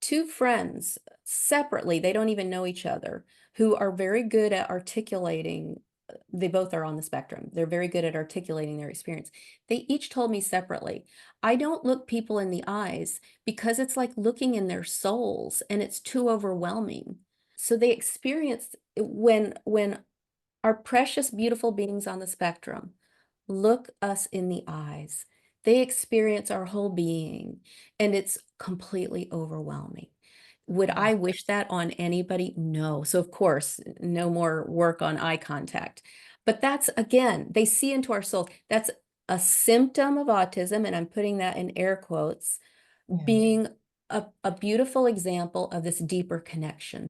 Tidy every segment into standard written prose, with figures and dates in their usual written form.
two friends separately, they don't even know each other, who are very good at articulating. They both are on the spectrum. They're very good at articulating their experience. They each told me separately, I don't look people in the eyes because it's like looking in their souls and it's too overwhelming. So they experience when our precious, beautiful beings on the spectrum look us in the eyes. They experience our whole being, and it's completely overwhelming. Would Mm. I wish that on anybody? No. So, of course, no more work on eye contact. But that's, again, they see into our soul. That's a symptom of autism, and I'm putting that in air quotes, Yeah. being a beautiful example of this deeper connection.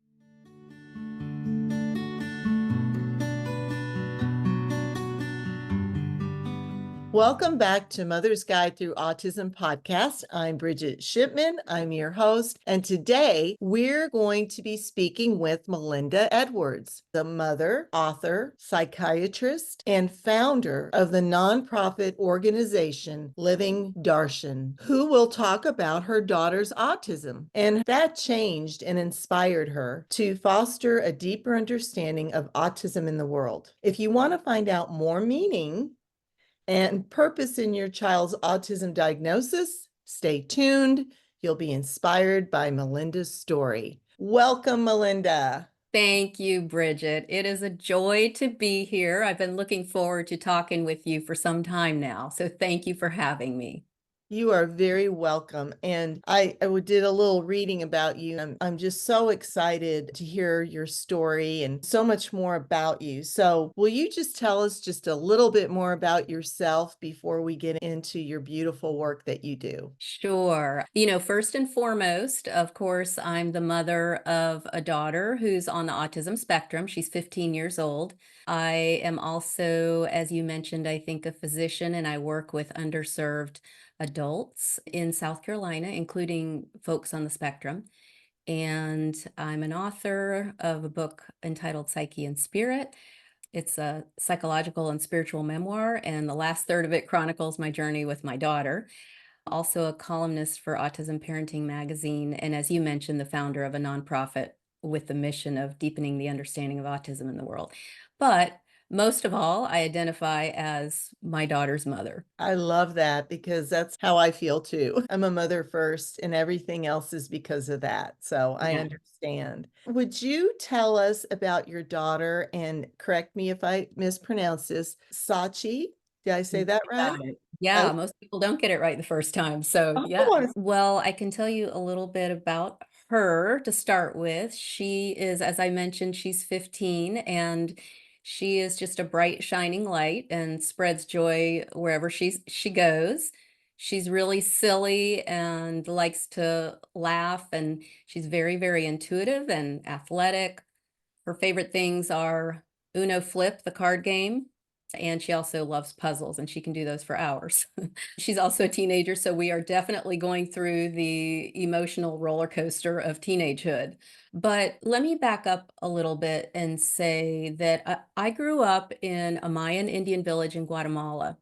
Welcome back to Mother's Guide Through Autism podcast. I'm Bridget Shipman. I'm your host. And today we're going to be speaking with Melinda Edwards, the mother, author, psychiatrist, and founder of the nonprofit organization LIving Darshan, who will talk about her daughter's autism. And that changed and inspired her to foster a deeper understanding of autism in the world. If you want to find out more meaning and purpose in your child's autism diagnosis, stay tuned. You'll be inspired by Melinda's story. Welcome, Melinda. Thank you, Bridget. It is a joy to be here. I've been looking forward to talking with you for some time now. So thank you for having me. You are very welcome. And I did a little reading about you. I'm just so excited to hear your story and so much more about you. So, will you just tell us just a little bit more about yourself before we get into your beautiful work that you do? Sure. First and foremost, of course, I'm the mother of a daughter who's on the autism spectrum. She's 15 years old. I am also, as you mentioned, I think a physician, and I work with underserved adults in South Carolina, including folks on the spectrum. And I'm an author of a book entitled Psyche and Spirit. It's a psychological and spiritual memoir, and the last third of it chronicles my journey with my daughter. Also a columnist for Autism Parenting Magazine, and as you mentioned, the founder of a nonprofit with the mission of deepening the understanding of autism in the world. But most of all, I identify as my daughter's mother. I love that because that's how I feel too. I'm a mother first, and everything else is because of that. So I Yeah. understand. Would you tell us about your daughter and correct me if I mispronounce this, Sachi? Did I say You that right? got it. Yeah, Oh, most people don't get it right the first time. So, yeah. oh, Well, I can tell you a little bit about her to start with. She is, as I mentioned, she's 15 and she is just a bright, shining light and spreads joy wherever she goes. She's really silly and likes to laugh, and she's very, very intuitive and athletic. Her favorite things are Uno Flip, the card game, and she also loves puzzles, and she can do those for hours. She's also a teenager, so we are definitely going through the emotional roller coaster of teenagehood. But let me back up a little bit and say that I grew up in a Mayan Indian village in Guatemala.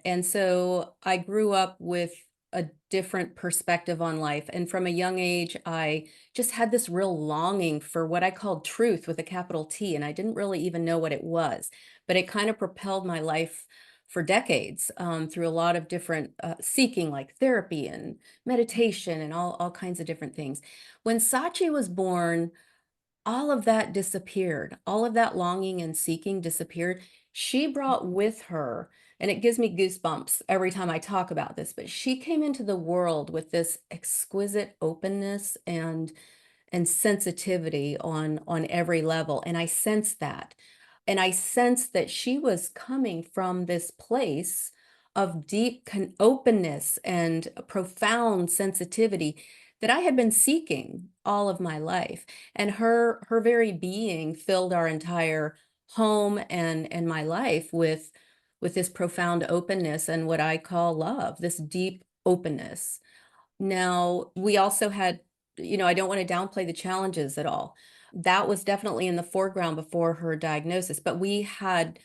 And so I grew up with a different perspective on life. And from a young age, I just had this real longing for what I called truth with a capital T. And I didn't really even know what it was, but it kind of propelled my life for decades through a lot of different seeking, like therapy and meditation and all kinds of different things. When Sachi was born, all of that disappeared. All of that longing and seeking disappeared. She brought with her, and it gives me goosebumps every time I talk about this, but she came into the world with this exquisite openness and sensitivity on every level, and I sensed that. And I sensed that she was coming from this place of deep openness and profound sensitivity that I had been seeking all of my life. And her very being filled our entire home and my life with this profound openness and what I call love, this deep openness. Now, we also had, I don't want to downplay the challenges at all. That was definitely in the foreground before her diagnosis, but we had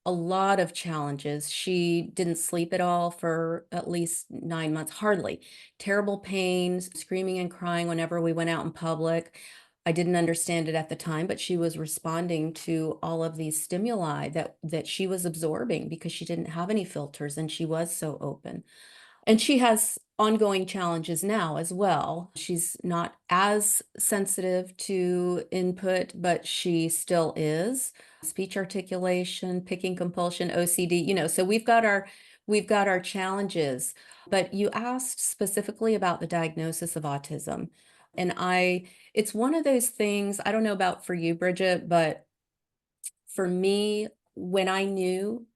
a lot of challenges. She didn't sleep at all for at least 9 months, hardly. Terrible pains, screaming and crying whenever we went out in public. I didn't understand it at the time, but she was responding to all of these stimuli that she was absorbing because she didn't have any filters and she was so open. And she has ongoing challenges now as well. She's not as sensitive to input, but she still is. Speech articulation, picking compulsion, OCD, so we've got our challenges. But you asked specifically about the diagnosis of autism. And it's one of those things, I don't know about for you, Bridget, but for me, when I knew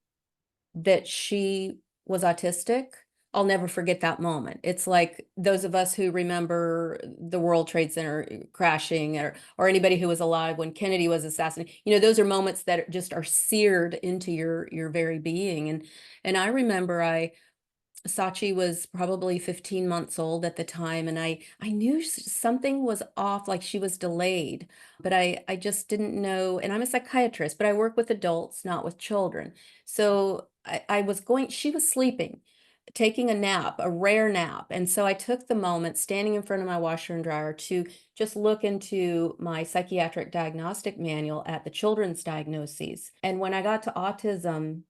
that she was autistic, I'll never forget that moment. It's like those of us who remember the World Trade Center crashing, or anybody who was alive when Kennedy was assassinated. Those are moments that just are seared into your very being. And I remember Sachi was probably 15 months old at the time, and I knew something was off, like she was delayed, but I just didn't know. And I'm a psychiatrist, but I work with adults, not with children. So I was going, she was sleeping, taking a nap, a rare nap. And so I took the moment standing in front of my washer and dryer to just look into my psychiatric diagnostic manual at the children's diagnoses. And when I got to autism,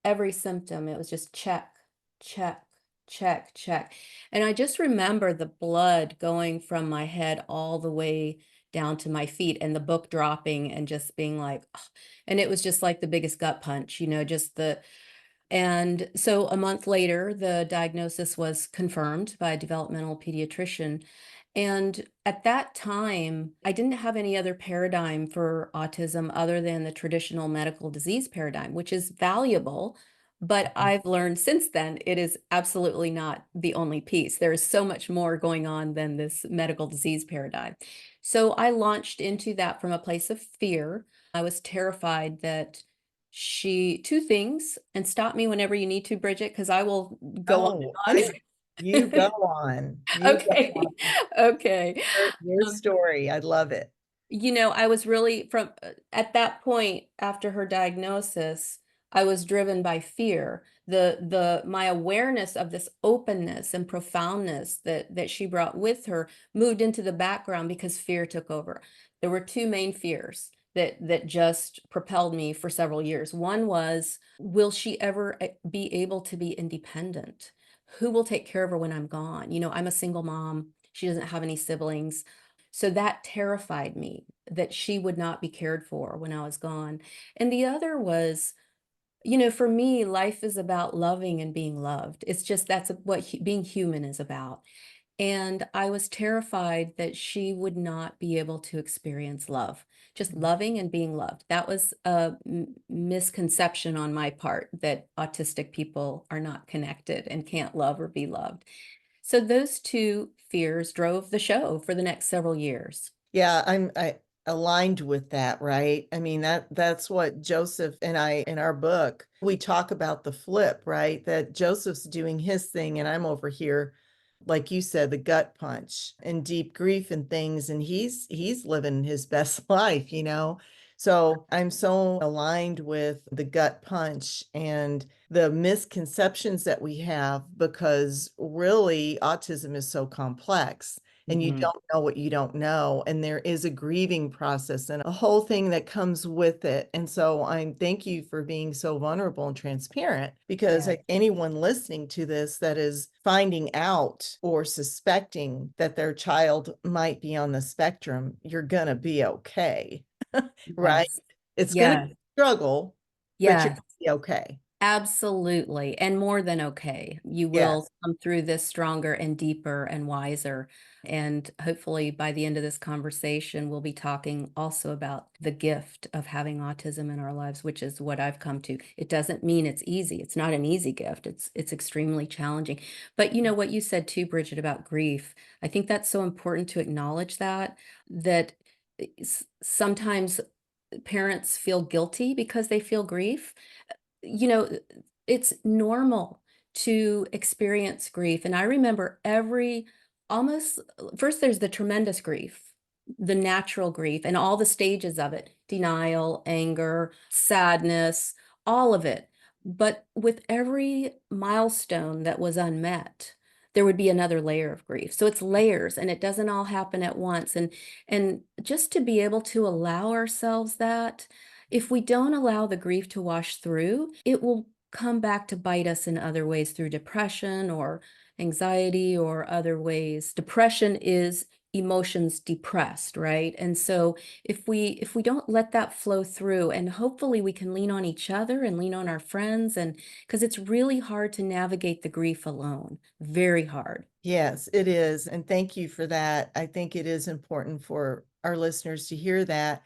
every symptom, it was just check, check, check, check. And I just remember the blood going from my head all the way down to my feet and the book dropping and just being like, "Ugh." And it was just like the biggest gut punch, just and so a month later, the diagnosis was confirmed by a developmental pediatrician. And at that time, I didn't have any other paradigm for autism other than the traditional medical disease paradigm, which is valuable. But I've learned since then it is absolutely not the only piece. There is so much more going on than this medical disease paradigm. So I launched into that from a place of fear. I was terrified that two things, and stop me whenever you need to, Bridget, because I will go on Oh, and you go on. on. You go Okay. on. Okay. Your Um, story. I love it. I was really at that point after her diagnosis, I was driven by fear. My awareness of this openness and profoundness that she brought with her moved into the background because fear took over. There were two main fears that just propelled me for several years. One was, will she ever be able to be independent? Who will take care of her when I'm gone? I'm a single mom. She doesn't have any siblings. So that terrified me that she would not be cared for when I was gone. And the other was, for me, life is about loving and being loved. It's just that's what being human is about. And I was terrified that she would not be able to experience love, just loving and being loved. That was a misconception on my part, that autistic people are not connected and can't love or be loved. So those two fears drove the show for the next several years. Yeah, I aligned with that, right? I mean, that's what Joseph and I in our book, we talk about the flip, right? That Joseph's doing his thing and I'm over here, like you said, the gut punch and deep grief and things, and he's living his best life. So I'm so aligned with the gut punch and the misconceptions that we have, because really autism is so complex and you Mhm. don't know what you don't know. And there is a grieving process and a whole thing that comes with it. And so I'm thank you for being so vulnerable and transparent, because Yeah. like anyone listening to this that is finding out or suspecting that their child might be on the spectrum, you're gonna be okay, right? Yes. It's gonna be Yes. a struggle, but you're Yes. gonna be okay. Absolutely. And more than okay. You Yes. will come through this stronger and deeper and wiser. And hopefully, by the end of this conversation, we'll be talking also about the gift of having autism in our lives, which is what I've come to. It doesn't mean it's easy. It's not an easy gift. It's extremely challenging. But what you said too, Bridget, about grief, I think that's so important to acknowledge that sometimes parents feel guilty because they feel grief. you know, it's normal to experience grief. And I remember almost, first, there's the tremendous grief, the natural grief, and all the stages of it: denial, anger, sadness, all of it. But with every milestone that was unmet, there would be another layer of grief. So it's layers and it doesn't all happen at once. And just to be able to allow ourselves that, if we don't allow the grief to wash through, it will come back to bite us in other ways through depression or anxiety or other ways. Depression is emotions depressed, right? And so if we don't let that flow through, and hopefully we can lean on each other and lean on our friends, and because it's really hard to navigate the grief alone, very hard. Yes, it is. And thank you for that. I think it is important for our listeners to hear that.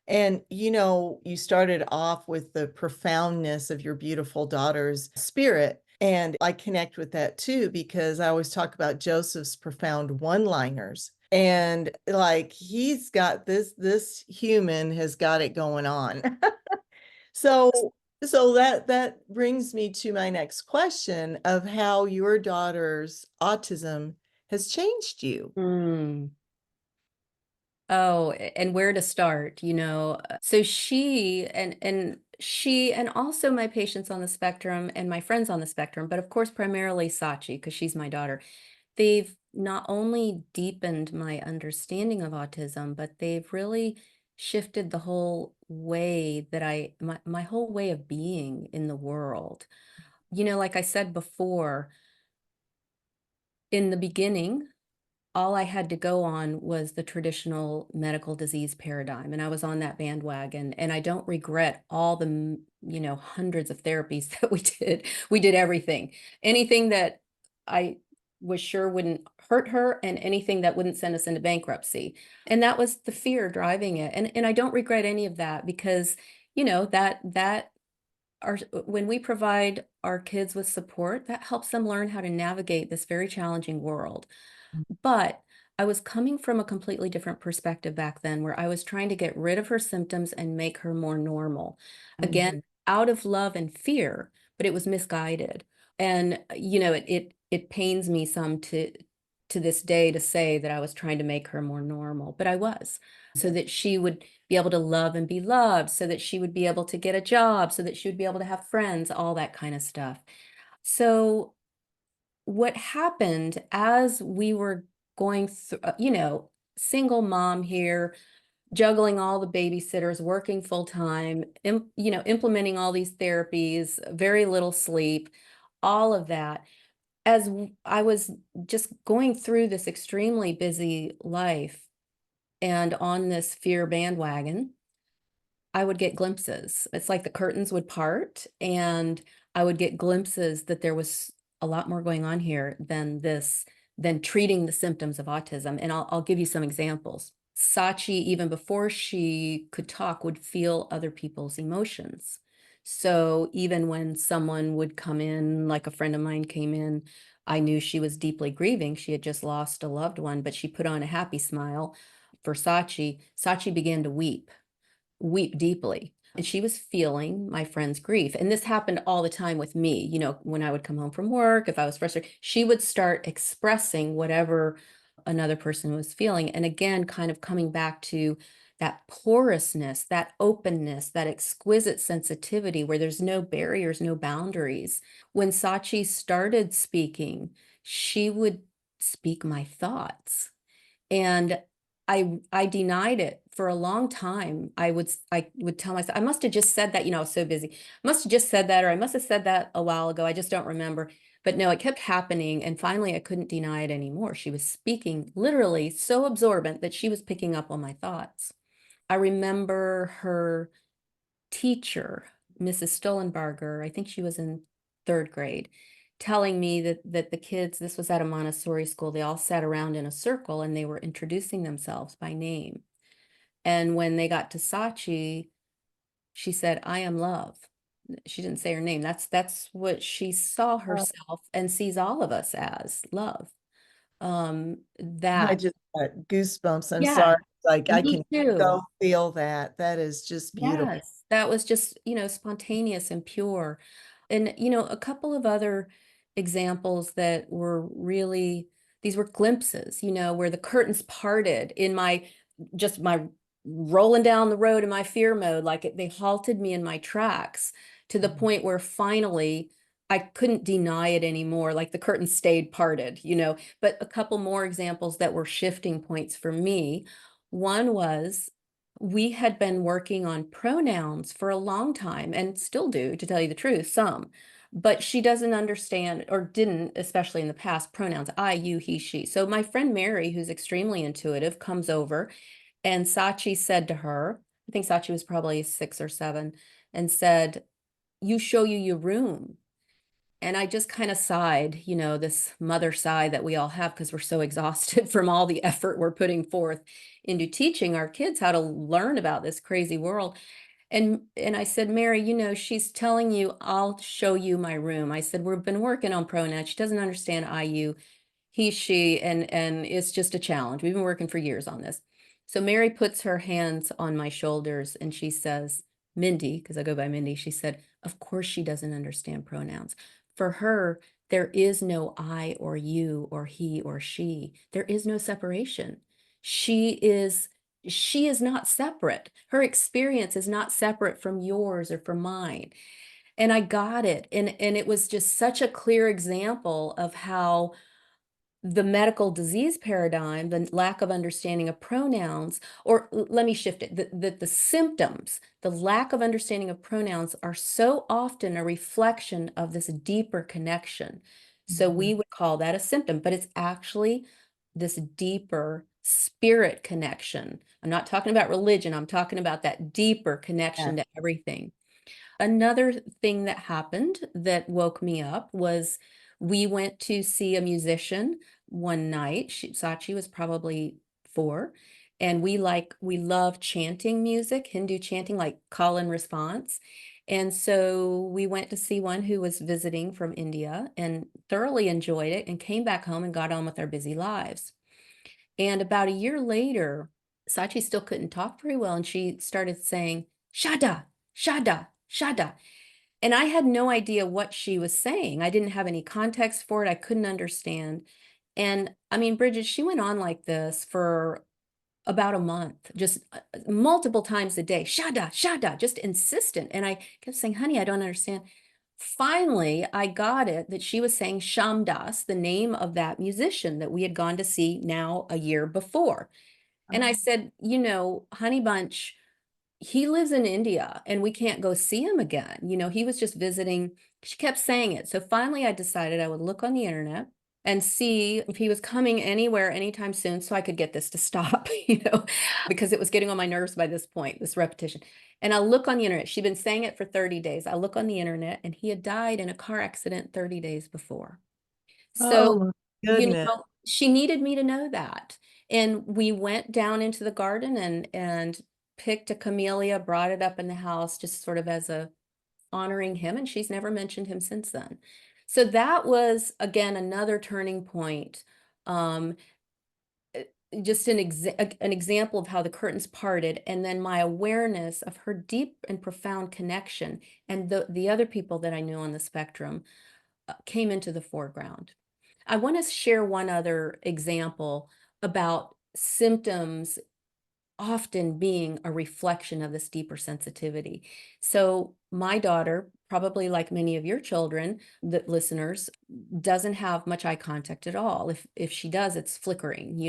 And you started off with the profoundness of your beautiful daughter's spirit. And I connect with that too, because I always talk about Joseph's profound one-liners. And like he's got this human has got it going on. So that brings me to my next question of how your daughter's autism has changed you. Mm. Oh, and where to start, you know? So she and also my patients on the spectrum and my friends on the spectrum, but of course primarily Sachi, because she's my daughter. They've not only deepened my understanding of autism, but they've really shifted the whole way that my whole way of being in the world. You know, like I said before, in the beginning, all I had to go on was the traditional medical disease paradigm. And I was on that bandwagon. And I don't regret all the, hundreds of therapies that we did. We did everything, anything that I was sure wouldn't hurt her and anything that wouldn't send us into bankruptcy. And that was the fear driving it. And I don't regret any of that because, that our when we provide our kids with support, that helps them learn how to navigate this very challenging world. But I was coming from a completely different perspective back then, where I was trying to get rid of her symptoms and make her more normal. Again, Mhm. out of love and fear, but it was misguided. And it pains me some to this day to say that I was trying to make her more normal, but I was, so that she would be able to love and be loved, so that she would be able to get a job, so that she would be able to have friends, all that kind of stuff. So what happened as we were going through, single mom here, juggling all the babysitters, working full time, implementing all these therapies, very little sleep, all of that. I was just going through this extremely busy life and on this fear bandwagon, I would get glimpses. It's like the curtains would part, and I would get glimpses that there was a lot more going on here than than treating the symptoms of autism. And I'll give you some examples. Sachi, even before she could talk, would feel other people's emotions. So even when someone would come in, like a friend of mine came in, I knew she was deeply grieving. She had just lost a loved one, but she put on a happy smile for Sachi. Sachi began to weep deeply. And she was feeling my friend's grief. And this happened all the time with me. When I would come home from work, if I was frustrated, she would start expressing whatever another person was feeling. And again, kind of coming back to that porousness, that openness, that exquisite sensitivity where there's no barriers, no boundaries. When Sachi started speaking, she would speak my thoughts. And I denied it for a long time. I would tell myself, I must have just said that, I was so busy. I must have just said that, or I must have said that a while ago. I just don't remember. But no, it kept happening. And finally, I couldn't deny it anymore. She was speaking literally so absorbent that she was picking up on my thoughts. I remember her teacher, Mrs. Stollenbarger, I think she was in third grade, telling me that the kids, this was at a Montessori school, they all sat around in a circle and they were introducing themselves by name. And when they got to Sachi, she said, "I am love." She didn't say her name. That's what she saw herself and sees all of us as, love. I That, just got goosebumps. I'm yeah, sorry. Like I me can too. so feel that. That is just beautiful. Yes, that was just, spontaneous and pure. And, a couple of other examples that were really, these were glimpses, where the curtains parted in just my rolling down the road in my fear mode, like they halted me in my tracks. to the point where finally I couldn't deny it anymore. Like the curtain stayed parted, but a couple more examples that were shifting points for me. One was we had been working on pronouns for a long time and still do, to tell you the truth, some. But she doesn't understand, or didn't, especially in the past, pronouns I, you, he, she. So my friend Mary, who's extremely intuitive, comes over, and Sachi said to her, I think Sachi was probably 6 or 7, and said, "You show you your room." And I just kind of sighed, this mother sigh that we all have because we're so exhausted from all the effort we're putting forth into teaching our kids how to learn about this crazy world. And I said, "Mary, she's telling you, I'll show you my room." I said, "We've been working on pronouns. She doesn't understand I, you, he, she, and it's just a challenge. We've been working for years on this." So Mary puts her hands on my shoulders and she says, "Mindy," because I go by Mindy, she said, "Of course she doesn't understand pronouns. For her, there is no I or you or he or she. There is no separation. She is she is not separate. Her experience is not separate from yours or from mine." And I got it. And it was just such a clear example of how the medical disease paradigm, the lack of understanding of pronouns, or let me shift it, the symptoms, the lack of understanding of pronouns are so often a reflection of this deeper connection. So Mhm. we would call that a symptom, but it's actually this deeper spirit connection. I'm not talking about religion, I'm talking about that deeper Yeah. connection to everything. Another thing that happened that woke me up was we went to see a musician one night. Sachi was probably 4, and we love chanting music, Hindu chanting, like call and response. And so we went to see one who was visiting from India and thoroughly enjoyed it and came back home and got on with our busy lives. And about a year later, Sachi still couldn't talk very well, and she started saying, "Shada, shada, shada." And I had no idea what she was saying. I didn't have any context for it. I couldn't understand. And I mean, Bridget, she went on like this for about a month, just multiple times a day, "Shada, shada," just insistent. And I kept saying, "Honey, I don't understand." Finally, I got it that she was saying Shamdas, the name of that musician that we had gone to see now a year before. And I said, "Honey Bunch, he lives in India and we can't go see him again. He was just visiting." She kept saying it. So finally, I decided I would look on the internet and see if he was coming anywhere anytime soon so I could get this to stop, because it was getting on my nerves by this point, this repetition. And I look on the internet. She'd been saying it for 30 days. I look on the internet and he had died in a car accident 30 days before. Oh So, my goodness. she needed me to know that. And we went down into the garden and picked a camellia, brought it up in the house just sort of as a honoring him, and she's never mentioned him since then. So that was again another turning point. Um, just an example of how the curtains parted, and then my awareness of her deep and profound connection and the other people that I knew on the spectrum came into the foreground. I want to share one other example about symptoms often being a reflection of this deeper sensitivity. So, my daughter, probably like many of your children, the listeners, doesn't have much eye contact at all. If she does, it's flickering.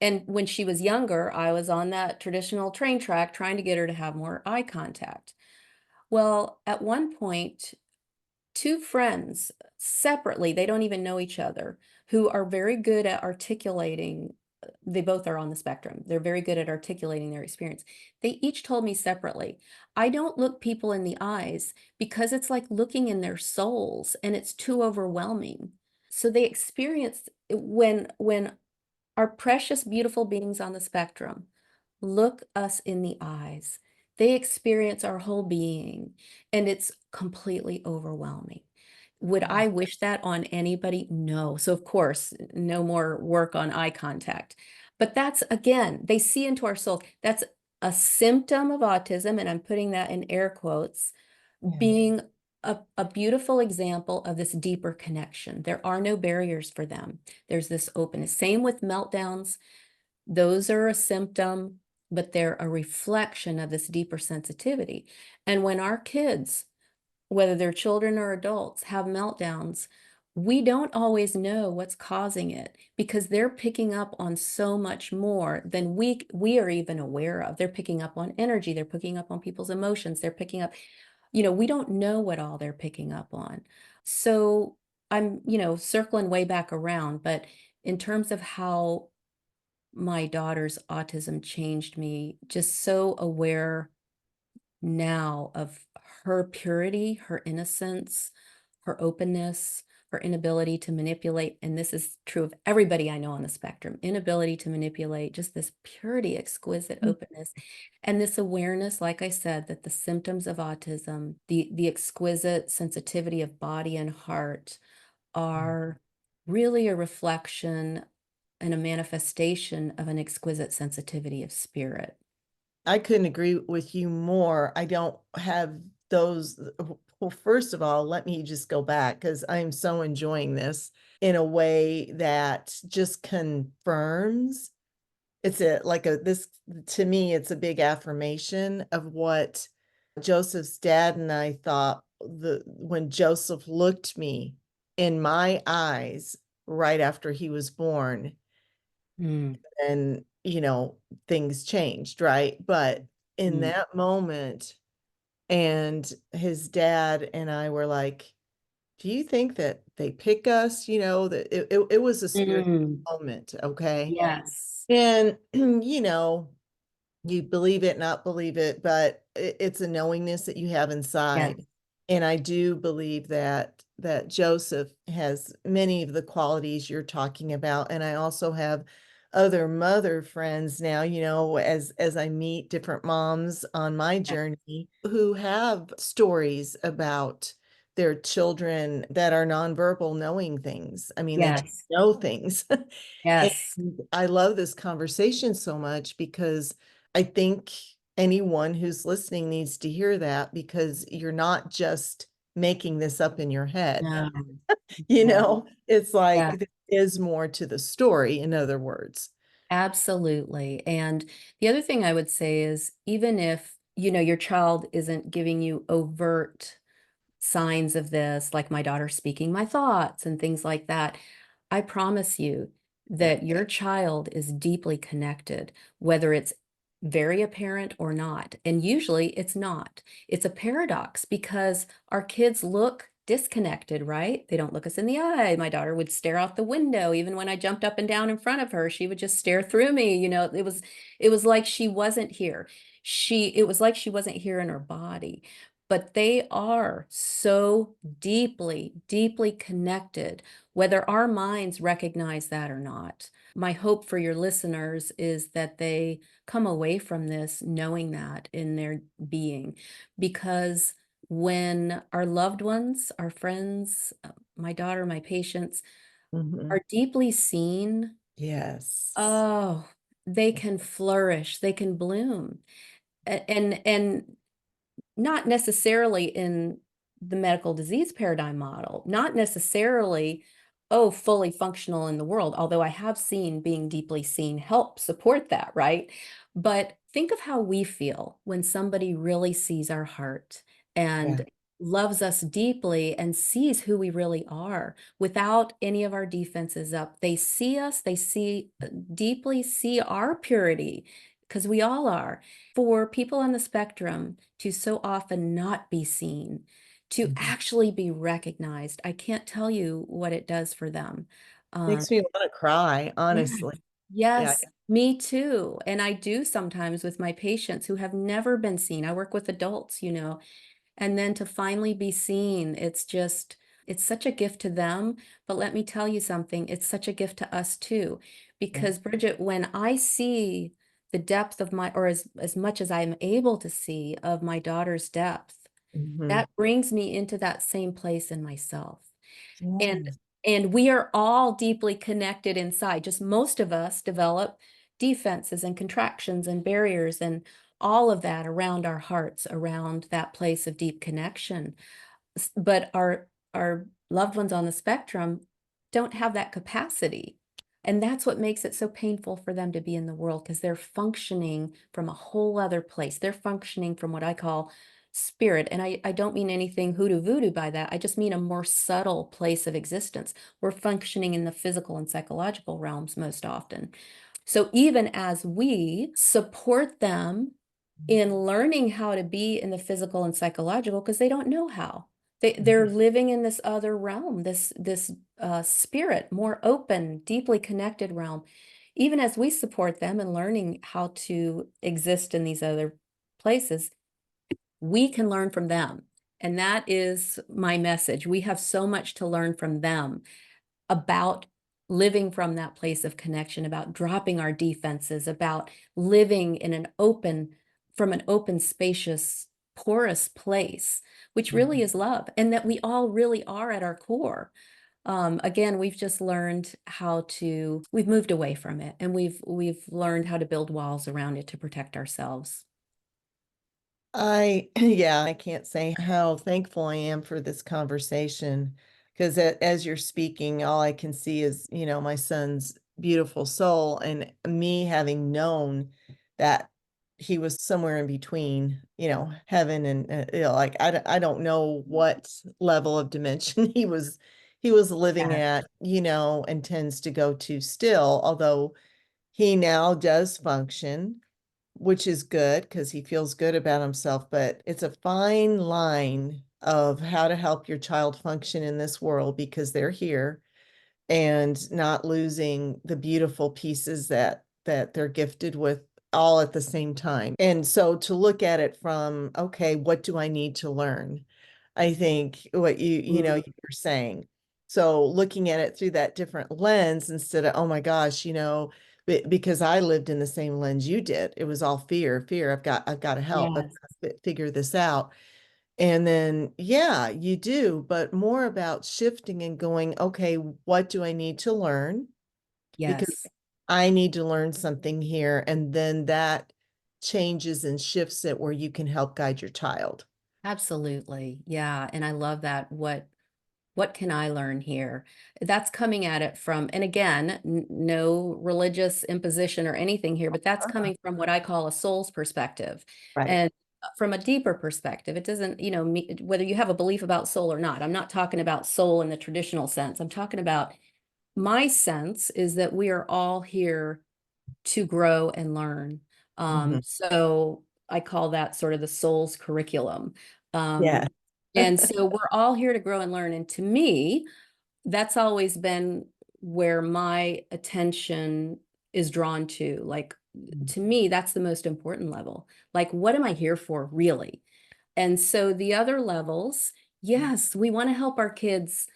And when she was younger, I was on that traditional train track trying to get her to have more eye contact. Well, at one point, 2 friends separately, they don't even know each other, who are very good at articulating, they both are on the spectrum. They're very good at articulating their experience. They each told me separately, "I don't look people in the eyes because it's like looking in their souls and it's too overwhelming." So they experience when our precious, beautiful beings on the spectrum look us in the eyes. They experience our whole being, and it's completely overwhelming. Would Yeah. I wish that on anybody? No. So, of course, no more work on eye contact. But that's, again, they see into our soul. That's a symptom of autism, and I'm putting that in air quotes, Yeah. being a beautiful example of this deeper connection. There are no barriers for them. There's this openness. Same with meltdowns. Those are a symptom, but they're a reflection of this deeper sensitivity. And when our kids whether they're children or adults, have meltdowns, we don't always know what's causing it because they're picking up on so much more than we are even aware of. They're picking up on energy, they're picking up on people's emotions, they're picking up, we don't know what all they're picking up on. So I'm, circling way back around, but in terms of how my daughter's autism changed me, just so aware now of her purity, her innocence, her openness, her inability to manipulate. And this is true of everybody I know on the spectrum, inability to manipulate, just this purity, exquisite Mm. openness. And this awareness, like I said, that the symptoms of autism, the exquisite sensitivity of body and heart are really a reflection and a manifestation of an exquisite sensitivity of spirit. I couldn't agree with you more. I don't have those. Well, first of all, let me just go back because I'm so enjoying this in a way that just confirms it's a like a this to me, it's a big affirmation of what Joseph's dad and I thought when Joseph looked me in my eyes right after he was born, Mm, and things changed, right? But in mm, that moment, and his dad and I were like, do you think that they pick us? That it was a spiritual mm. moment, okay? Yes. And you believe it, not believe it, but it's a knowingness that you have Yes. inside. And I do believe that Joseph has many of the qualities you're talking about. And I also have other mother friends now, as I meet different moms on my Yes. journey who have stories about their children that are nonverbal knowing things. I mean, they just Yes. know things. Yes. And I love this conversation so much because I think anyone who's listening needs to hear that because you're not just making this up in your head. No. No. It's like Yeah. there is more to the story, in other words. Absolutely. And the other thing I would say is even if, your child isn't giving you overt signs of this, like my daughter speaking my thoughts and things like that, I promise you Yeah. that your child is deeply connected, whether it's very apparent or not. And usually it's not. It's a paradox because our kids look disconnected, right? They don't look us in the eye. My daughter would stare out the window. Even when I jumped up and down in front of her, she would just stare through me. It was like she wasn't here. It was like she wasn't here in her body. But they are so deeply, deeply connected, whether our minds recognize that or not. My hope for your listeners is that they come away from this knowing that in their being, because when our loved ones, our friends, my daughter, my patients Mhm. are deeply seen, Yes. oh, they can flourish, they can bloom. And not necessarily in the medical disease paradigm model, not necessarily, oh, fully functional in the world, although I have seen being deeply seen help support that, right? But think of how we feel when somebody really sees our heart Yeah. and loves us deeply and sees who we really are without any of our defenses up. They see us, they see deeply see our purity because we all are. For people on the spectrum to so often not be seen, to Mhm. actually be recognized, I can't tell you what it does for them. Um, Makes me want to cry, yes, honestly. Yeah. yes, me too. And I do sometimes with my patients who have never been seen. I work with adults, and then to finally be seen, it's such a gift to them. But let me tell you something, it's such a gift to us too. Yeah. Because Bridget, when I see the depth of or as much as I'm able to see of my daughter's depth, Mhm. that brings me into that same place in myself. And Yes. and we are all deeply connected inside. Just most of us develop defenses and contractions and barriers and all of that around our hearts, around that place of deep connection. But our loved ones on the spectrum don't have that capacity. And that's what makes it so painful for them to be in the world because they're functioning from a whole other place. They're functioning from what I call spirit. And I don't mean anything hoodoo voodoo by that. I just mean a more subtle place of existence. We're functioning in the physical and psychological realms most often. So even as we support them in learning how to be in the physical and psychological, because they don't know how. They're living in this other realm, this spirit, more open, deeply connected realm. Even as we support them in learning how to exist in these other places, we can learn from them. And that is my message. We have so much to learn from them about living from that place of connection, about dropping our defenses, about living in from an open, spacious, porous place, which really is love, and that we all really are at our core. Again, we've just learned we've moved away from it, and we've learned how to build walls around it to protect ourselves. Yeah, I can't say how thankful I am for this conversation because as you're speaking, all I can see is, my son's beautiful soul and me having known that he was somewhere in between, heaven and, like, I don't know what level of dimension he was living Yeah. at, and tends to go to still, although he now does function, which is good because he feels good about himself, but it's a fine line of how to help your child function in this world because they're here and not losing the beautiful pieces that they're gifted with all at the same time. And so to look at it from, okay, what do I need to learn? I think what Mm. you were saying. So looking at it through that different lens instead of, oh my gosh, because I lived in the same lens you did. It was all fear. I've got to help. I've Yes. got to figure this out. And then, yeah, you do, but more about shifting and going, okay, what do I need to learn? Because Yes. I need to learn something here. And then that changes and shifts it where you can help guide your child. Absolutely. Yeah. And I love that. What can I learn here? That's coming at it from, and again, no religious imposition or anything here, but that's Uh-huh. coming from what I call a soul's perspective. Right. And from a deeper perspective, it doesn't, whether you have a belief about soul or not, I'm not talking about soul in the traditional sense. I'm talking about my sense is that we are all here to grow and learn. Mhm. So I call that sort of the soul's curriculum. Yeah. And so we're all here to grow and learn. And to me, that's always been where my attention is drawn to. Like, to me, that's the most important level. Like, what am I here for, really? And so the other levels, yes, we want to help our kids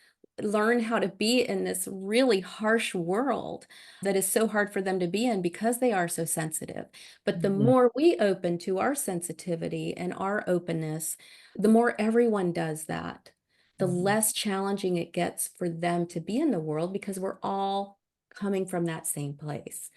learn how to be in this really harsh world that is so hard for them to be in because they are so sensitive. But the Mhm. more we open to our sensitivity and our openness, the more everyone does that, the less challenging it gets for them to be in the world because we're all coming from that same place.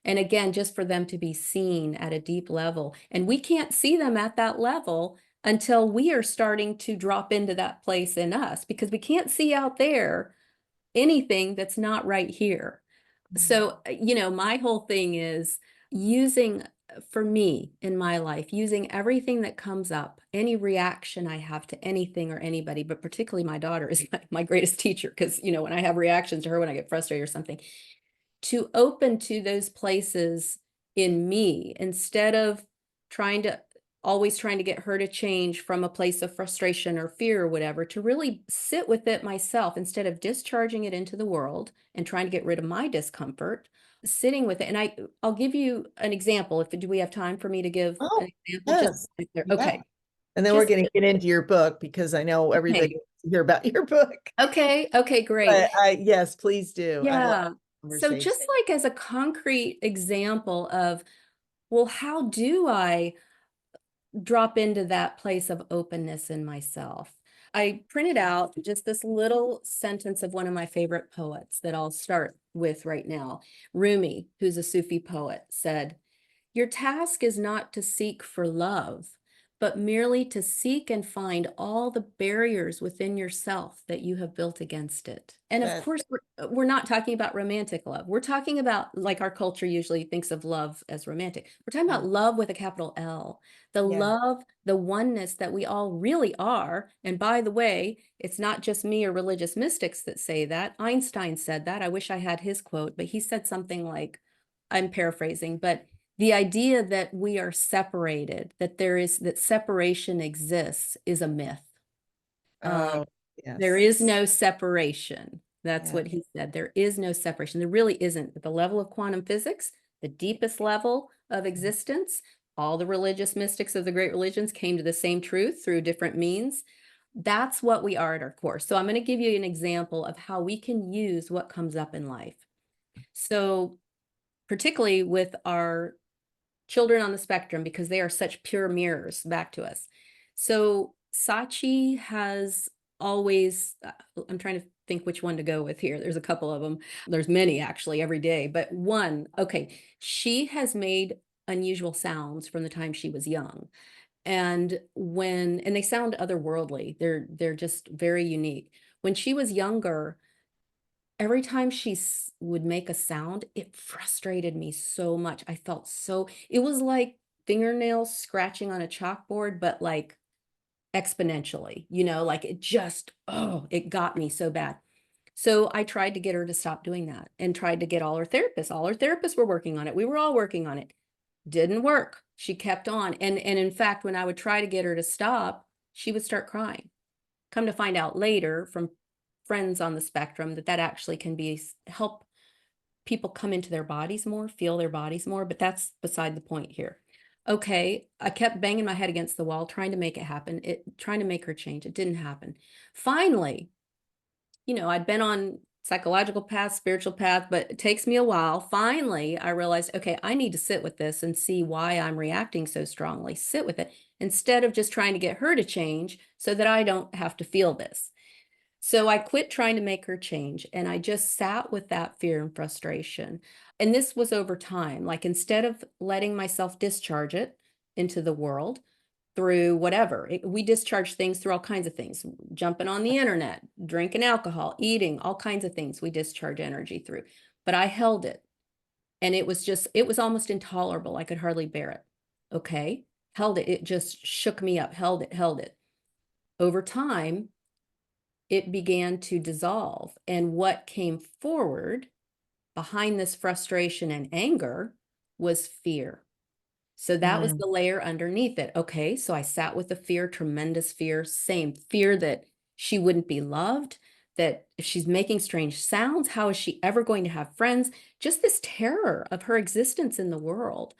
And again, just for them to be seen at a deep level. And we can't see them at that level until we are starting to drop into that place in us because we can't see out there anything that's not right here. So, my whole thing is using, for me in my life, using everything that comes up, any reaction I have to anything or anybody, but particularly my daughter is my greatest teacher because, when I have reactions to her when I get frustrated or something, to open to those places in me instead of always trying to get her to change from a place of frustration or fear or whatever, to really sit with it myself instead of discharging it into the world and trying to get rid of my discomfort, sitting with it. And I'll give you an example. If do we have time for me to give Oh, an example? Just yes. right there. Yeah. Okay. And then we're Just going to get into your book because I know everybody okay. wants to hear about your book. Okay. Okay, great. But yes, please do. I love Yeah. So conversation. just like as a concrete example of, well, how do I drop into that place of openness in myself? I printed out just this little sentence of one of my favorite poets that I'll start with right now. Rumi, who's a Sufi poet, said, "Your task is not to seek for love, but merely to seek and find all the barriers within yourself that you have built against it. And of That, course, we're not talking about romantic love. We're talking about, like, our culture usually thinks of love as romantic. We're talking about love with a capital L, the yeah. love, the oneness that we all really are. And by the way, it's not just me or religious mystics that say that. Einstein said that. I wish I had his quote, but he said something like, I'm paraphrasing, but the idea that we are separated, that separation exists, is a myth. Oh, There yes. is no separation. That's Yeah. what he said. There is no separation. There really isn't. At the level of quantum physics, the deepest level of existence, all the religious mystics of the great religions came to the same truth through different means. That's what we are at our core. So I'm going to give you an example of how we can use what comes up in life. So particularly with our children on the spectrum, because they are such pure mirrors back to us. So Sachi has always, I'm trying to think which one to go with here. There's a couple of them. There's many actually every day, but one, okay, she has made unusual sounds from the time she was young. And they sound otherworldly. They're just very unique. When she was younger, every time she would make a sound, it frustrated me so much. I felt so, it was like fingernails scratching on a chalkboard, but like exponentially, like it just, oh, it got me so bad. So I tried to get her to stop doing that and tried to get all her therapists. All her therapists were working on it. We were all working on it. Didn't work. She kept on. And in fact, when I would try to get her to stop, she would start crying. Come to find out later from friends on the spectrum that actually can be help people come into their bodies more, feel their bodies more, but that's beside the point here. Okay, I kept banging my head against the wall trying to make it happen, trying to make her change. It didn't happen. Finally, I'd been on psychological path, spiritual path, but it takes me a while. Finally, I realized, okay, I need to sit with this and see why I'm reacting so strongly. Sit with it instead of just trying to get her to change so that I don't have to feel this. So I quit trying to make her change and I just sat with that fear and frustration. And this was over time. Like, instead of letting myself discharge it into the world through whatever, we discharge things through all kinds of things, jumping on the internet, drinking alcohol, eating, all kinds of things we discharge energy through. But I held it, and it was almost intolerable. I could hardly bear it. Okay. Held it. It just shook me up, held it, held it. Over time, it began to dissolve. And what came forward behind this frustration and anger was fear. So that was Mm, the layer underneath it. Okay, so I sat with the fear, tremendous fear, same fear that she wouldn't be loved, that if she's making strange sounds, how is she ever going to have friends? Just this terror of her existence in the world.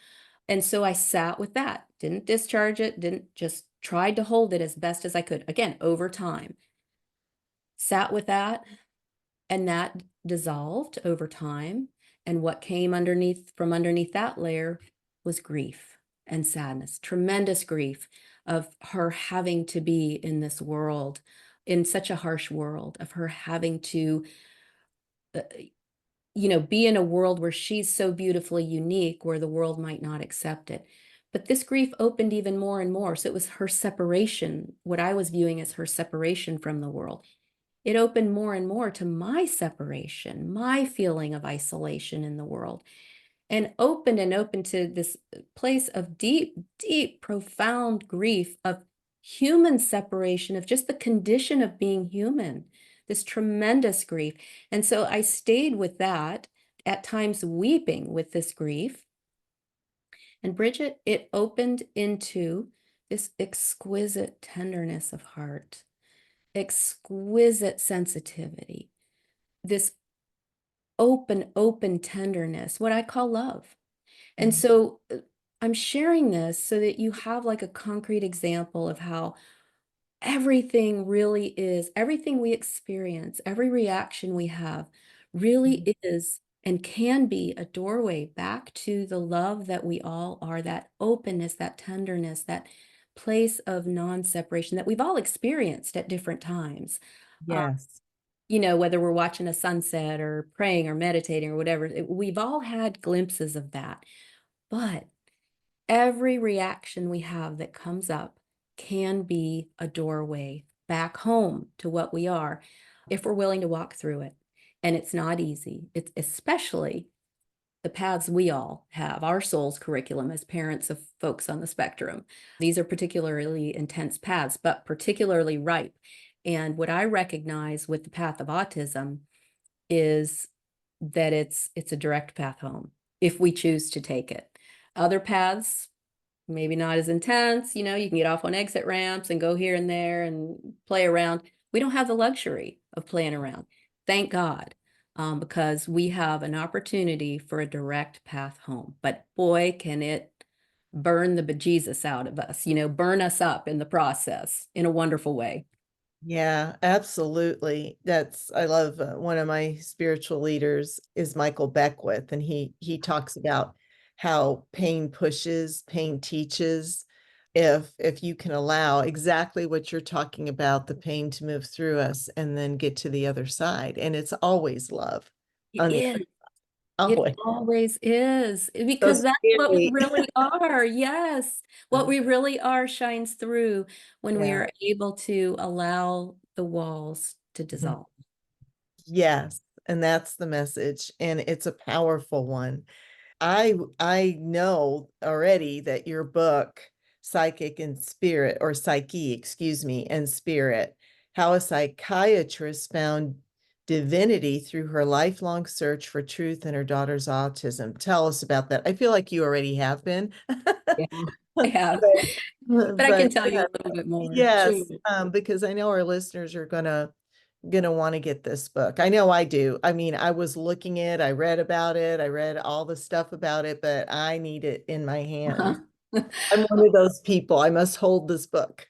And so I sat with that, didn't discharge it, didn't, just tried to hold it as best as I could. Again, over time, sat with that, and that dissolved over time. And what came from underneath that layer was grief and sadness, tremendous grief of her having to be in this world, in such a harsh world, of her having to, uh, be in a world where she's so beautifully unique, where the world might not accept it. But this grief opened even more and more. So it was her separation, what I was viewing as her separation from the world. It opened more and more to my separation, my feeling of isolation in the world, and opened to this place of deep, deep, profound grief of human separation, of just the condition of being human, this tremendous grief. And so I stayed with that, at times weeping with this grief. And Bridget, it opened into this exquisite tenderness of heart, exquisite sensitivity, this open tenderness, what I call love. And mm, so I'm sharing this so that you have like a concrete example of how everything really is, everything we experience, every reaction we have mm. really is and can be a doorway back to the love that we all are, that openness, that tenderness, that place of non-separation that we've all experienced at different times. Yes. Whether we're watching a sunset or praying or meditating or whatever, we've all had glimpses of that. But every reaction we have that comes up can be a doorway back home to what we are if we're willing to walk through it. And it's not easy. It's especially the paths we all have, our soul's curriculum as parents of folks on the spectrum. These are particularly intense paths, but particularly ripe. And what I recognize with the path of autism is that it's a direct path home if we choose to take it. Other paths, maybe not as intense, you can get off on exit ramps and go here and there and play around. We don't have the luxury of playing around. Thank God, because we have an opportunity for a direct path home. But boy, can it burn the bejesus out of us, burn us up in the process in a wonderful way. Yeah, absolutely. I love one of my spiritual leaders is Michael Beckwith, and he talks about how pain pushes, pain teaches. If you can allow exactly what you're talking about, the pain to move through us and then get to the other side. And it's always love It on the is. It always. always is, So because that's what we scary. really are. Yes. What we really are shines through when we Yeah. are able to allow the walls to dissolve. Yes, and that's the message, and it's a powerful one. I know already that your book, Psychic and Spirit, or Psyche, excuse me, and Spirit, how a psychiatrist found divinity through her lifelong search for truth in her daughter's autism. Tell us about that. I feel like you already have been. Yeah, I have, but I can But tell you a little bit more. Sure. yes, because I know our listeners are gonna want to get this book. I know I do. I mean, I was looking it, I read about it, I read all the stuff about it, but I need it in my hand. Uh-huh. I'm one of those people. I must hold this book.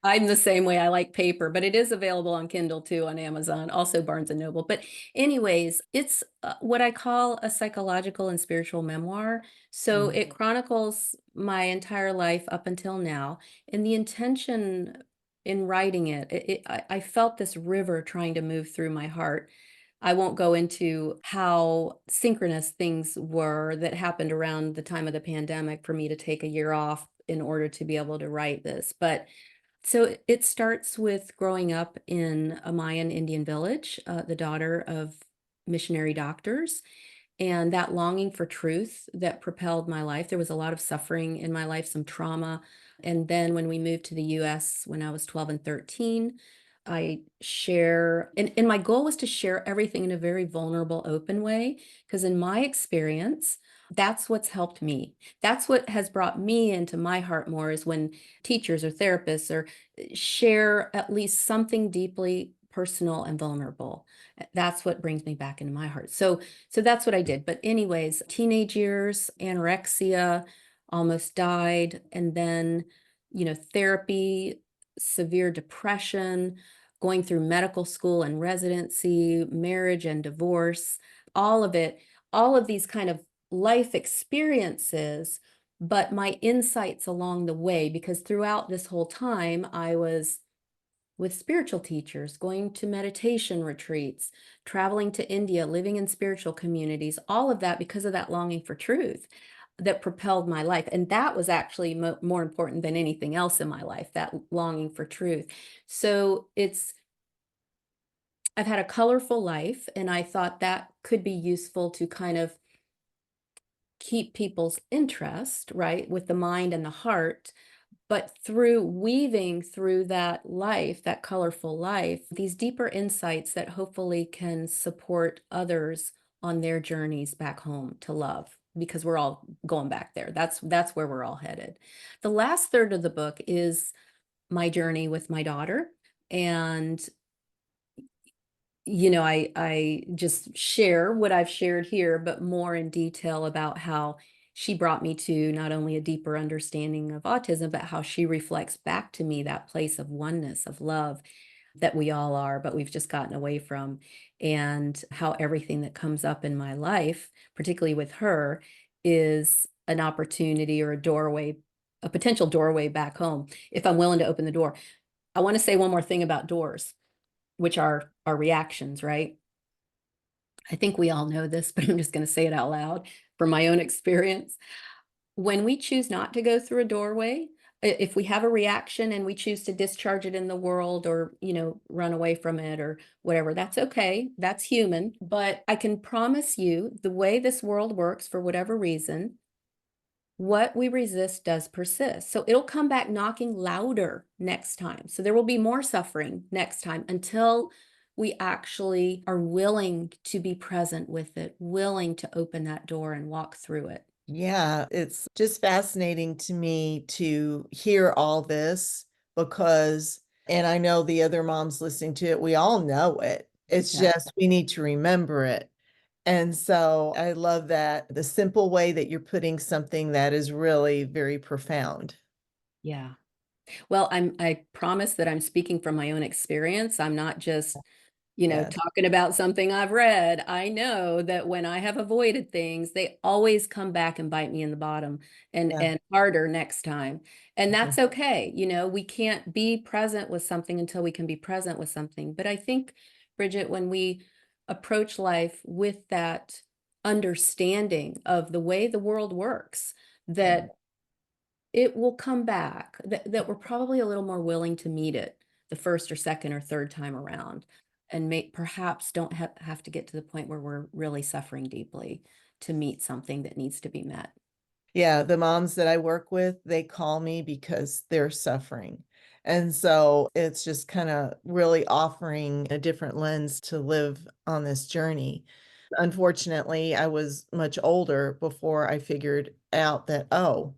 I'm the same way. I like paper, but it is available on Kindle too on Amazon, also Barnes and Noble. But anyways, it's what I call a psychological and spiritual memoir. So Mhm. it chronicles my entire life up until now. And the intention in writing I felt this river trying to move through my heart. I won't go into how synchronous things were that happened around the time of the pandemic for me to take a year off in order to be able to write this. But so it starts with growing up in a Mayan Indian village, the daughter of missionary doctors, and that longing for truth that propelled my life. There was a lot of suffering in my life, some trauma. And then when we moved to the US when I was 12 and 13, I share, and my goal was to share everything in a very vulnerable, open way, because in my experience, that's what's helped me. That's what has brought me into my heart more is when teachers or therapists or share at least something deeply personal and vulnerable. That's what brings me back into my heart. So that's what I did. But anyways, teenage years, anorexia, almost died, and then, therapy, severe depression, going through medical school and residency, marriage and divorce, all of it, all of these kind of life experiences, but my insights along the way, because throughout this whole time, I was with spiritual teachers, going to meditation retreats, traveling to India, living in spiritual communities, all of that because of that longing for truth that propelled my life. And that was actually more important than anything else in my life, that longing for truth. So I've had a colorful life, and I thought that could be useful to kind of keep people's interest, right, with the mind and the heart. But through weaving through that life, that colorful life, these deeper insights that hopefully can support others on their journeys back home to love, because we're all going back there. That's where we're all headed. The last third of the book is my journey with my daughter. And I just share what I've shared here, but more in detail about how she brought me to not only a deeper understanding of autism, but how she reflects back to me that place of oneness, of love that we all are, but we've just gotten away from, and how everything that comes up in my life, particularly with her, is an opportunity or a doorway, a potential doorway back home, if I'm willing to open the door. I want to say one more thing about doors, which are our reactions, right? I think we all know this, but I'm just going to say it out loud from my own experience. When we choose not to go through a doorway, if we have a reaction and we choose to discharge it in the world or, run away from it or whatever, that's okay. That's human. But I can promise you the way this world works, for whatever reason, what we resist does persist. So it'll come back knocking louder next time. So there will be more suffering next time until we actually are willing to be present with it, willing to open that door and walk through it. Yeah, it's just fascinating to me to hear all this because, and I know the other moms listening to it, we all know it. It's Yeah. just we need to remember it. And so I love that the simple way that you're putting something that is really very profound. Yeah. Well, I promise that I'm speaking from my own experience. I'm not just Yes. talking about something I've read. I know that when I have avoided things, they always come back and bite me in the bottom Yeah. and harder next time. And Mhm. that's okay. We can't be present with something until we can be present with something. But I think, Bridget, when we approach life with that understanding of the way the world works, that it will come back, that we're probably a little more willing to meet it the first or second or third time around, and perhaps don't have to get to the point where we're really suffering deeply to meet something that needs to be met. Yeah, the moms that I work with, they call me because they're suffering. And so it's just kind of really offering a different lens to live on this journey. Unfortunately, I was much older before I figured out that, oh,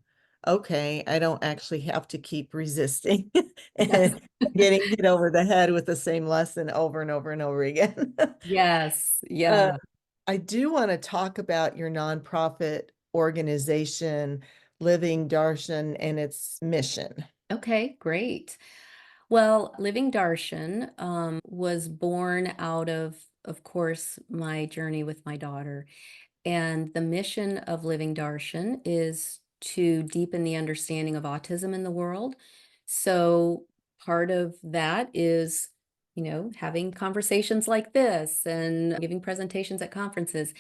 okay, I don't actually have to keep resisting Yes. and getting hit over the head with the same lesson over and over and over again. Yes. Uh, Yeah. I do want to talk about your nonprofit organization, Living Darshan, and its mission. Okay, great. Well, Living Darshan was born out of course, my journey with my daughter. And the mission of Living Darshan is to deepen the understanding of autism in the world. So part of that is, having conversations like this and giving presentations at conferences.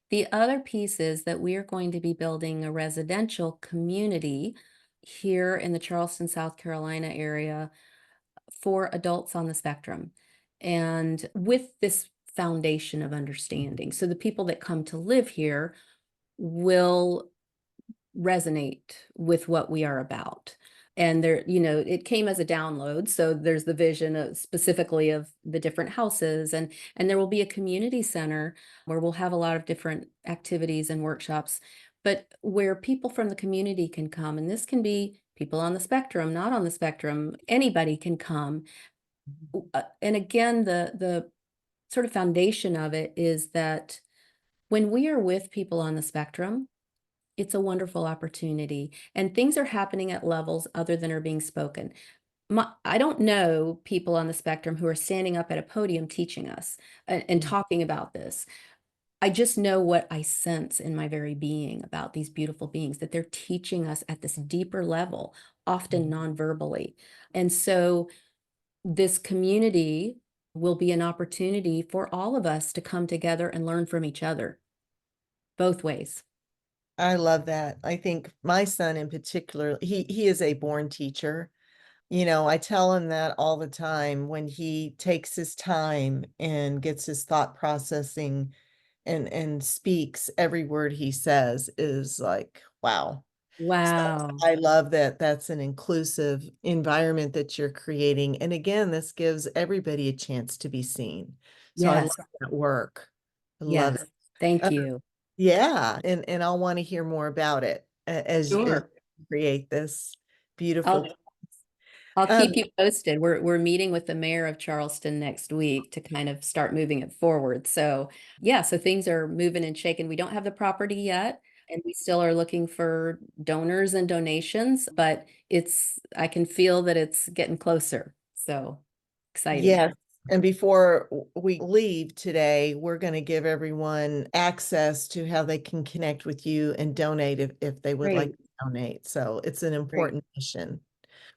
The other piece is that we are going to be building a residential community here in the Charleston, South Carolina area for adults on the spectrum. And with this foundation of understanding. So the people that come to live here will resonate with what we are about. And there, it came as a download. So there's the vision of specifically of the different houses, and there will be a community center where we'll have a lot of different activities and workshops, but where people from the community can come. And this can be people on the spectrum, not on the spectrum, anybody can come. And again, the sort of foundation of it is that when we are with people on the spectrum, it's a wonderful opportunity, and things are happening at levels other than are being spoken. I don't know people on the spectrum who are standing up at a podium teaching us and talking about this. I just know what I sense in my very being about these beautiful beings, that they're teaching us at this deeper level, often non-verbally. And so this community will be an opportunity for all of us to come together and learn from each other, both ways. I love that. I think my son in particular, he is a born teacher. I tell him that all the time when he takes his time and gets his thought processing and speaks, every word he says is like, wow. So Wow. I love that that's an inclusive environment that you're creating. And again, this gives everybody a chance to be seen. So I love Yes. that work. I love Yes. it. Thank Uh, you. yeah, and I'll want to hear more about it as Sure. you create this beautiful. I'll I'll Um, keep you posted. We're meeting with the mayor of Charleston next week to kind of start moving it forward. So yeah, so things are moving and shaking. We don't have the property yet, and we still are looking for donors and donations, but I can feel that it's getting closer. So exciting. yes. And before we leave today, we're going to give everyone access to how they can connect with you and donate if they would like Great, to donate. So it's an great. important mission.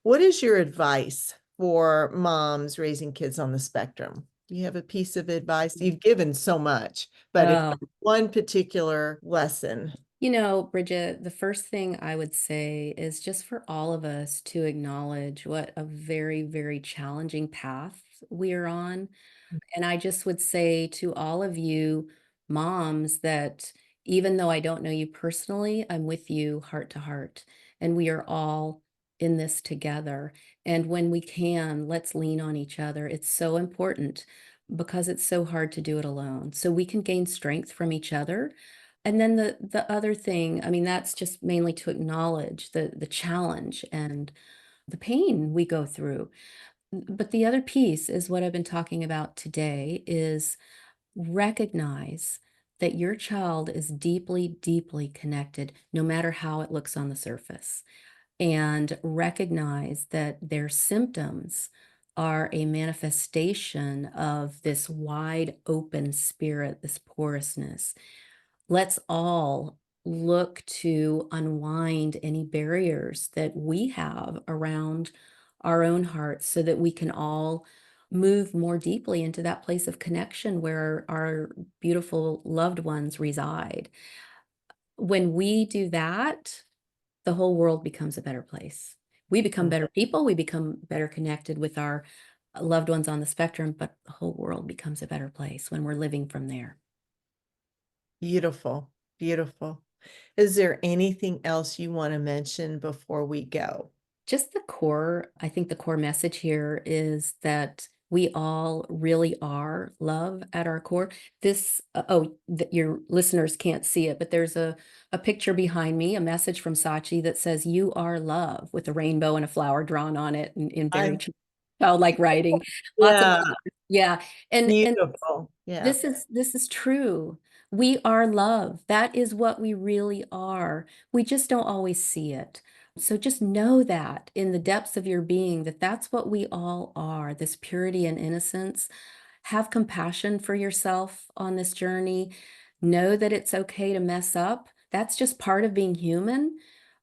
What is your advice for moms raising kids on the spectrum? Do you have a piece of advice? You've given so much, but if Oh, one particular lesson. Bridget, the first thing I would say is just for all of us to acknowledge what a very, very challenging path we are on. And I just would say to all of you moms that even though I don't know you personally, I'm with you heart to heart. And we are all in this together. And when we can, let's lean on each other. It's so important because it's so hard to do it alone. So we can gain strength from each other. And then the other thing, I mean, that's just mainly to acknowledge the challenge and the pain we go through. But the other piece is what I've been talking about today is recognize that your child is deeply, deeply connected, no matter how it looks on the surface, and recognize that their symptoms are a manifestation of this wide open spirit, this porousness. Let's all look to unwind any barriers that we have around our own hearts so that we can all move more deeply into that place of connection where our beautiful loved ones reside. When we do that, the whole world becomes a better place. We become Mm. better people, we become better connected with our loved ones on the spectrum, but the whole world becomes a better place when we're living from there. Beautiful, beautiful. Is there anything else you want to mention before we go? Just the core, I think the core message here is that we all really are love at our core. Your listeners can't see it, but there's a picture behind me, a message from Sachi that says, "You are love," with a rainbow and a flower drawn on it in very I childlike writing. Lots of Yeah, love. Yeah. And beautiful. Yeah. this is true. We are love. That is what we really are. We just don't always see it. So just know that in the depths of your being that that's what we all are, this purity and innocence. Have compassion for yourself on this journey. Know that it's okay to mess up. That's just part of being human.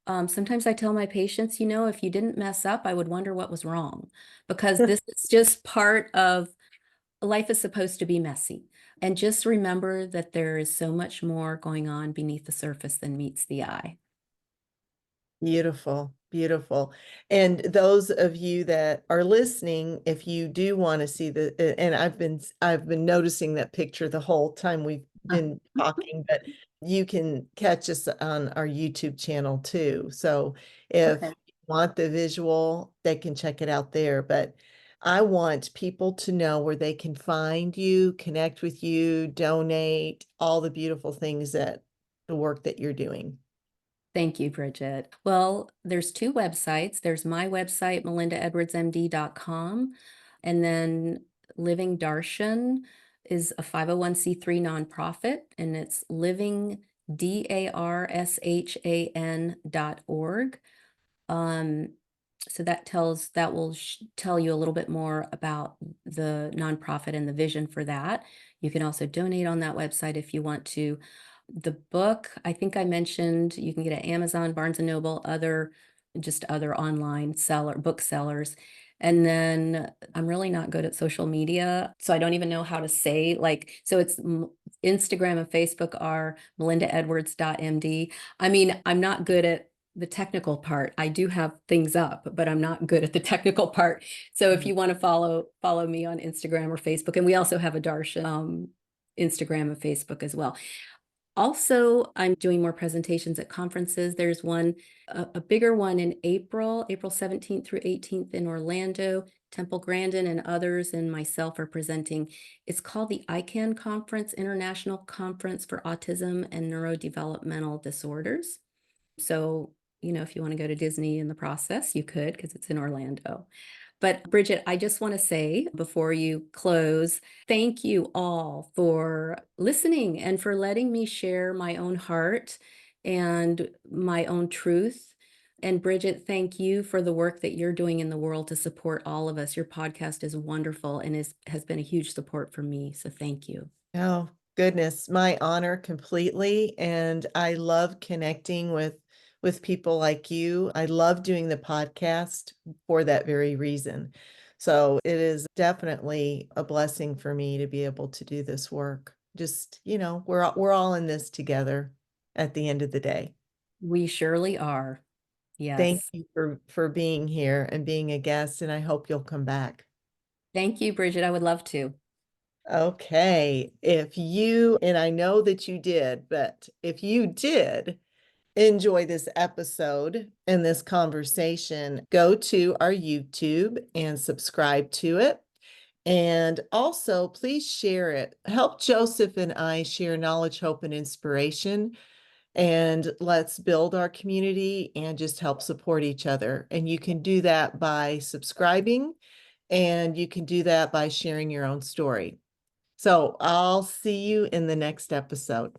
Sometimes I tell my patients, if you didn't mess up, I would wonder what was wrong because this is just part of life is supposed to be messy. And just remember that there is so much more going on beneath the surface than meets the eye. Beautiful, beautiful. And those of you that are listening, if you do want to see and I've been noticing that picture the whole time we've been talking, but you can catch us on our YouTube channel too. So if Okay. you want the visual, they can check it out there. But I want people to know where they can find you, connect with you, donate, all the beautiful things that the work that you're doing. Thank you, Bridget. Well, there's two websites. There's my website, melindaedwardsmd.com, and then Living Darshan is a 501(c)(3) nonprofit, and it's livingdarshan.org. Um, so that will tell you a little bit more about the nonprofit and the vision for that. You can also donate on that website if you want to. The book, I think I mentioned, you can get at Amazon, Barnes and Noble, other online booksellers. And then I'm really not good at social media, so I don't even know how to say so it's Instagram and Facebook are melindaedwards.md. I mean, I'm not good at the technical part. I do have things up, but I'm not good at the technical part. So if you want to follow me on Instagram or Facebook, and we also have a Darshan Instagram and Facebook as well. Also, I'm doing more presentations at conferences. There's one, a bigger one in April 17th through 18th in Orlando. Temple Grandin and others and myself are presenting. It's called the ICANN Conference, International Conference for Autism and Neurodevelopmental Disorders. So, if you want to go to Disney in the process, you could because it's in Orlando. But Bridget, I just want to say before you close, thank you all for listening and for letting me share my own heart and my own truth. And Bridget, thank you for the work that you're doing in the world to support all of us. Your podcast is wonderful and has been a huge support for me. So thank you. Oh, goodness, my honor completely. And I love connecting with people like you. I love doing the podcast for that very reason. So it is definitely a blessing for me to be able to do this work. Just, we're all in this together. at the end of the day. We surely are. Thank Yes. you for being here and being a guest, and I hope you'll come back. Thank you, Bridget. I would love to. Okay, if you, and I know that you did, but if you did enjoy this episode and this conversation, go to our YouTube and subscribe to it. And also, please share it. Help Joseph and I share knowledge, hope, and inspiration. And let's build our community and just help support each other. And you can do that by subscribing, and you can do that by sharing your own story. So I'll see you in the next episode.